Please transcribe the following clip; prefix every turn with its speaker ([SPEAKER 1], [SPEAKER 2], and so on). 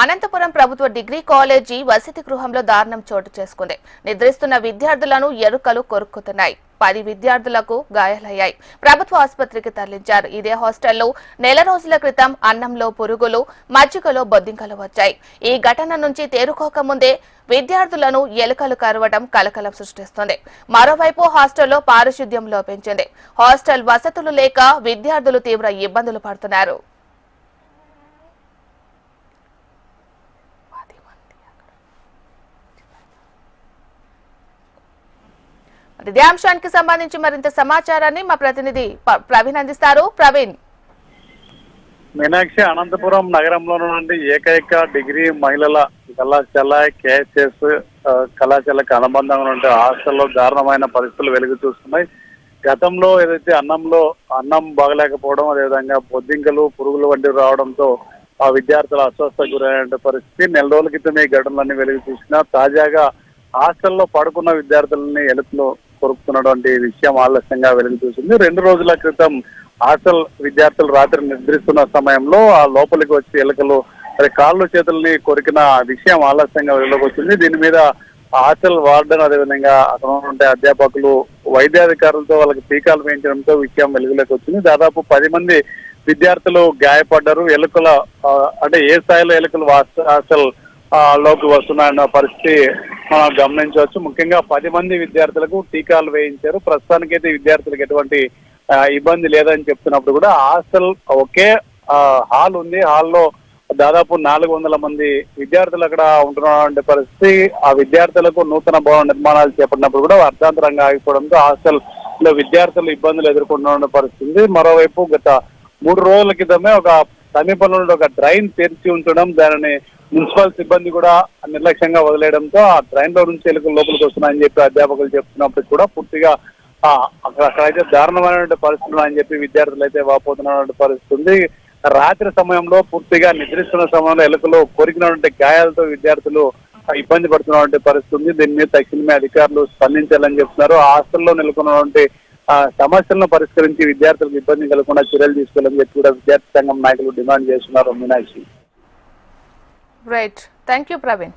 [SPEAKER 1] అనంతపురం ప్రభుత్వ degree college వసతి గృహంలో దారుణం చోటు చేసుకుంది. నిద్రిస్తున్న విద్యార్థులను ఎరుకలు కొరుక్కుతున్నాయి. 10 విద్యార్థులకు గాయాలయ్యాయి. ప్రభుత్వ ఆసుపత్రికి తరలించారు. ఇదే హాస్టల్లో నెల రోజుల క్రితం అన్నంలో పురుగులు, మజ్జిగలో బొద్దింకలు వచ్చాయి. ఈ ఘటన నుంచి తేరుకోకముందే విద్యార్థులను ఎలుకలు కరవడం కలకలం సృష్టిస్తుంది. మరోవైపు హాస్టల్లో పారిశుద్ధ్యం లోపించింది. హాస్టల్ వసతులు లేక విద్యార్థులు తీవ్ర ఇబ్బందులు పడుతున్నారు. ఇదే అంశానికి సంబంధించి మరింత సమాచారాన్ని మా ప్రతినిధి ప్రవీణ్ అందిస్తారు. ప్రవీణ్.
[SPEAKER 2] మీనాక్షి, అనంతపురం నగరంలో నుండి ఏకైక డిగ్రీ మహిళల కళాశాల కేఎస్ఎస్ కళాశాలకు అనుబంధంగా ఉంటే హాస్టల్లో దారుణమైన పరిస్థితులు వెలుగు చూస్తున్నాయి. గతంలో ఏదైతే అన్నం బాగలేకపోవడం, అదేవిధంగా బొద్దింకలు, పురుగులు వంటివి రావడంతో ఆ విద్యార్థులు అస్వస్థకు గురైన పరిస్థితి. నెల రోజుల క్రితం ఈ ఘటనలన్నీ వెలుగు చూసినా తాజాగా హాస్టల్లో పడుకున్న విద్యార్థులని ఎలుకలు కొరుకుతున్నటువంటి విషయం ఆలస్యంగా వెలుగు చూసింది. 2 రోజుల క్రితం హాస్టల్ విద్యార్థులు రాత్రి నిద్రిస్తున్న సమయంలో ఆ లోపలికి వచ్చి ఎలుకలు కాళ్ళు చేతుల్ని కొరికిన విషయం ఆలస్యంగా వెలుగులోకి వచ్చింది. దీని మీద హాస్టల్ వార్డెన్, అదేవిధంగా అక్కడ ఉండే అధ్యాపకులు, వైద్యాధికారులతో వాళ్ళకి టీకాలు వేయించడంతో విషయం వెలుగులోకి వచ్చింది. దాదాపు 10 మంది విద్యార్థులు గాయపడ్డారు. ఎలుకల అంటే ఏ స్థాయిలో ఎలుకలు హాస్టల్ లోకి వస్తున్నాయన్న పరిస్థితి మనం గమనించవచ్చు. ముఖ్యంగా 10 మంది విద్యార్థులకు టీకాలు వేయించారు. ప్రస్తుతానికైతే విద్యార్థులకు ఎటువంటి ఇబ్బంది లేదని చెప్తున్నప్పుడు కూడా హాస్టల్ ఒకే హాల్ ఉంది. హాల్లో దాదాపు 400 మంది విద్యార్థులు అక్కడ ఉంటున్నటువంటి పరిస్థితి. ఆ విద్యార్థులకు నూతన భవన నిర్మాణాలు చేపట్టినప్పుడు కూడా అర్ధాంతరంగా ఆగిపోవడంతో హాస్టల్ లో విద్యార్థులు ఇబ్బందులు ఎదుర్కొంటున్న పరిస్థితి. మరోవైపు గత 3 రోజుల క్రితమే ఒక సమీపంలో ఒక డ్రైన్ తెరిచి ఉంచడం, దానిని మున్సిపల్ సిబ్బంది కూడా నిర్లక్ష్యంగా వదిలేయడంతో ఆ డ్రైన్ లో నుంచి ఎలుకలు లోపలికి వస్తున్నాయని చెప్పి అధ్యాపకులు చెప్తున్నప్పుడు కూడా పూర్తిగా అక్కడైతే దారుణమైనటువంటి పరిస్థితులు అని చెప్పి విద్యార్థులు అయితే వాపోతున్నటువంటి పరిస్థితి ఉంది. రాత్రి సమయంలో పూర్తిగా నిద్రిస్తున్న సమయంలో ఎలుకలు కొరికినటువంటి గాయాలతో విద్యార్థులు ఇబ్బంది పడుతున్నటువంటి పరిస్థితి ఉంది. దీని మీద తక్షణమే అధికారులు స్పందించాలని చెప్తున్నారు. హాస్టల్లో నెలకొన్నటువంటి సమస్యలను పరిష్కరించి విద్యార్థులకు ఇబ్బంది కలగకుండా చర్యలు తీసుకోవాలని చెప్పి కూడా విద్యార్థి సంఘం నాయకులు డిమాండ్ చేస్తున్నారు. Meenakshi.
[SPEAKER 1] Right, thank you Praveen.